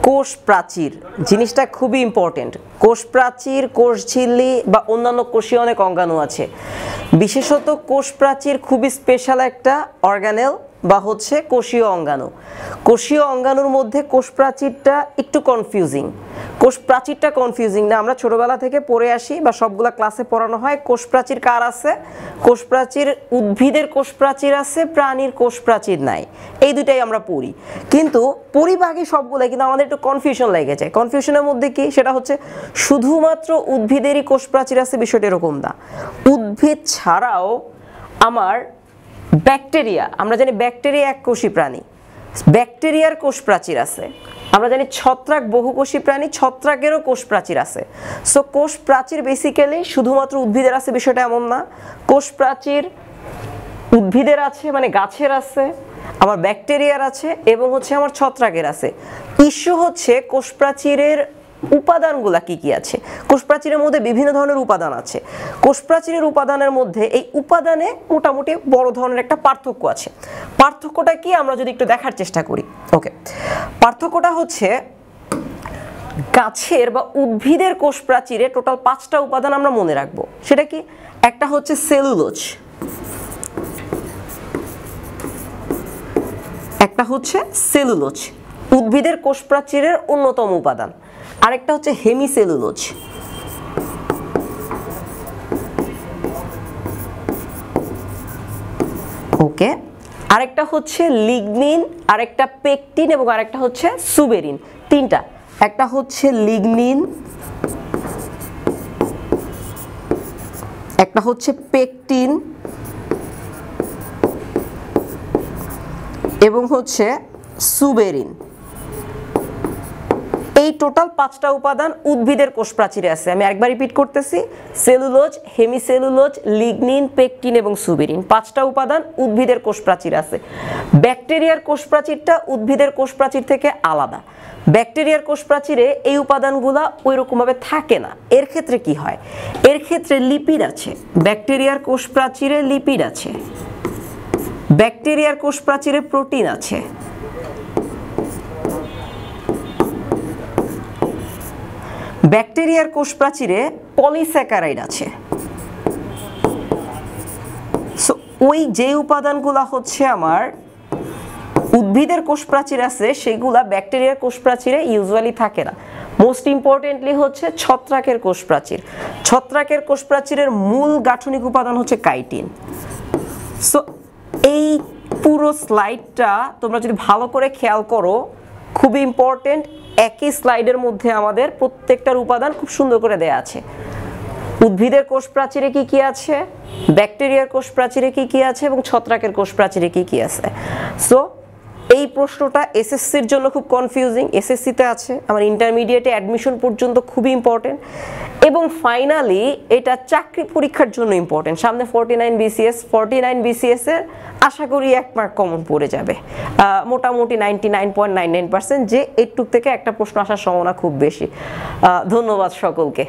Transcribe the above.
কোষ প্রাচীর জিনিসটা খুবই ইম্পর্টেন্ট। কোষ প্রাচীর, কোষঝিল্লি বা অন্যান্য কোষীয় অনেক অঙ্গাণু আছে। বিশেষত কোষ প্রাচীর খুবই স্পেশাল একটা অর্গানেল বা হচ্ছে কোষীয় অঙ্গাণু। কোষীয় অঙ্গাণুর মধ্যে কোষ প্রাচীরটা একটু কনফিউজিং। কোষ প্রাচীরটা কনফিউজিং না, আমরা ছোটবেলা থেকে পড়ে আসি বা সবগুলা ক্লাসে পড়ানো হয়। কোষ প্রাচীর কার আছে? কোষ প্রাচীর উদ্ভিদের কোষ প্রাচীর আছে, প্রাণীর কোষ প্রাচীর নাই। এই দুইটাই আমরা পড়ি, কিন্তু পরিবাহী সবগুলাই, কিন্তু আমাদের একটু কনফিউশন লেগে যায়। কনফিউশনের মধ্যে কি? সেটা হচ্ছে শুধুমাত্র উদ্ভিদেরই কোষ প্রাচীর আছে, বিষয়টা এরকম না। উদ্ভিদ ছাড়াও আমার ব্যাকটেরিয়া, আমরা জানি ব্যাকটেরিয়া এককোষী প্রাণী, ব্যাকটেরিয়ার কোষ প্রাচীর আছে। আমরা জানি ছত্রাক বহুকোষী প্রাণী, ছত্রাকেরও কোষ প্রাচীর আছে। সো কোষ প্রাচীর বেসিক্যালি শুধুমাত্র উদ্ভিদের আছে বিষয়টা এমন না। কোষ প্রাচীর উদ্ভিদের আছে, মানে গাছের আছে, আমার ব্যাকটেরিয়ার আছে এবং হচ্ছে আমার ছত্রাকের আছে। ইস্যু হচ্ছে কোষ প্রাচীরের উপাদানগুলা কি কি আছে। কোষ প্রাচীরের মধ্যে বিভিন্ন ধরনের উপাদান আছে। কোষ প্রাচীরের উপাদানের মধ্যে এই উপাদানে মোটামুটি বড় ধরনের একটা পার্থক্য আছে। পার্থক্যটা কি আমরা যদি একটু দেখার চেষ্টা করি। ওকে, পার্থক্যটা হচ্ছে গাছের বা উদ্ভিদের কোষ প্রাচীরে টোটাল 5টা উপাদান আমরা মনে রাখবো। সেটা কি? একটা হচ্ছে সেলুলোজ, একটা হচ্ছে সেলুলোজ, উদ্ভিদের কোষ প্রাচীরের অন্যতম উপাদান। আরেকটা হচ্ছে হেমিসেলুলোজ, ওকে। আরেকটা হচ্ছে লিগনিন, আরেকটা পেকটিন এবং আরেকটা হচ্ছে সুবেরিন। তিনটা, একটা হচ্ছে লিগনিন, একটা হচ্ছে পেকটিন এবং হচ্ছে সুবেরিন। এই টোটাল 5টা উপাদান উদ্ভিদের কোষ প্রাচীরে আছে। আমি আরেকবার রিপিট করতেছি, সেলুলোজ, হেমিসেলুলোজ, লিগনিন, পেকটিন এবং সুবেরিন, 5টা উপাদান উদ্ভিদের কোষ প্রাচীর আছে। ব্যাকটেরিয়ার কোষ প্রাচীরটা উদ্ভিদের কোষ প্রাচীর থেকে আলাদা। ব্যাকটেরিয়ার কোষ প্রাচীরে এই উপাদানগুলা ওই রকমভাবে থাকে না। এর ক্ষেত্রে কি হয়? এর ক্ষেত্রে লিপিড আছে। ব্যাকটেরিয়ার কোষ প্রাচীরে লিপিড আছে, ব্যাকটেরিয়ার কোষ প্রাচীরে প্রোটিন আছে, ব্যাকটেরিয়ার কোষ প্রাচীরে পলিস্যাকারাইড আছে। সো ওই যে উপাদানগুলো হচ্ছে আমার উদ্ভিদের কোষ প্রাচীর আছে, সেগুলা ব্যাকটেরিয়ার কোষ প্রাচীরে ইউজুয়ালি থাকে না। মোস্ট ইম্পর্টেন্টলি হচ্ছে ছত্রাকের কোষ প্রাচীর। ছত্রাকের কোষ প্রাচীরের মূল গাঠনিক উপাদান হচ্ছে কাইটিন। সো এই পুরো স্লাইডটা তোমরা যদি ভালো করে খেয়াল করো, খুবই ইম্পর্টেন্ট। একই স্লাইডের মধ্যে আমাদের প্রত্যেকটার উপাদান খুব সুন্দর করে দেয়া আছে। উদ্ভিদের কোষ প্রাচীরে কি কি আছে, ব্যাকটেরিয়ার কোষ প্রাচীরে কি কি আছে এবং ছত্রাকের কোষ প্রাচীরে কি কি আছে। সো এই প্রশ্নটা এসএসসির জন্য খুব কনফিউজিং। এসএসসিতে আছে, আমার ইন্টারমিডিয়েটে অ্যাডমিশন পর্যন্ত খুবই ইম্পর্টেন্ট এবং ফাইনালি এটা চাকরি পরীক্ষার জন্য ইম্পর্টেন্ট। সামনে 49 বিসিএস, 49 বিসিএস এর আশা করি 1 মার্ক কমন পড়ে যাবে। মোটামুটি 99.99% যে এইটুক থেকে একটা প্রশ্ন আসার সম্ভাবনা খুব বেশি। ধন্যবাদ সকলকে।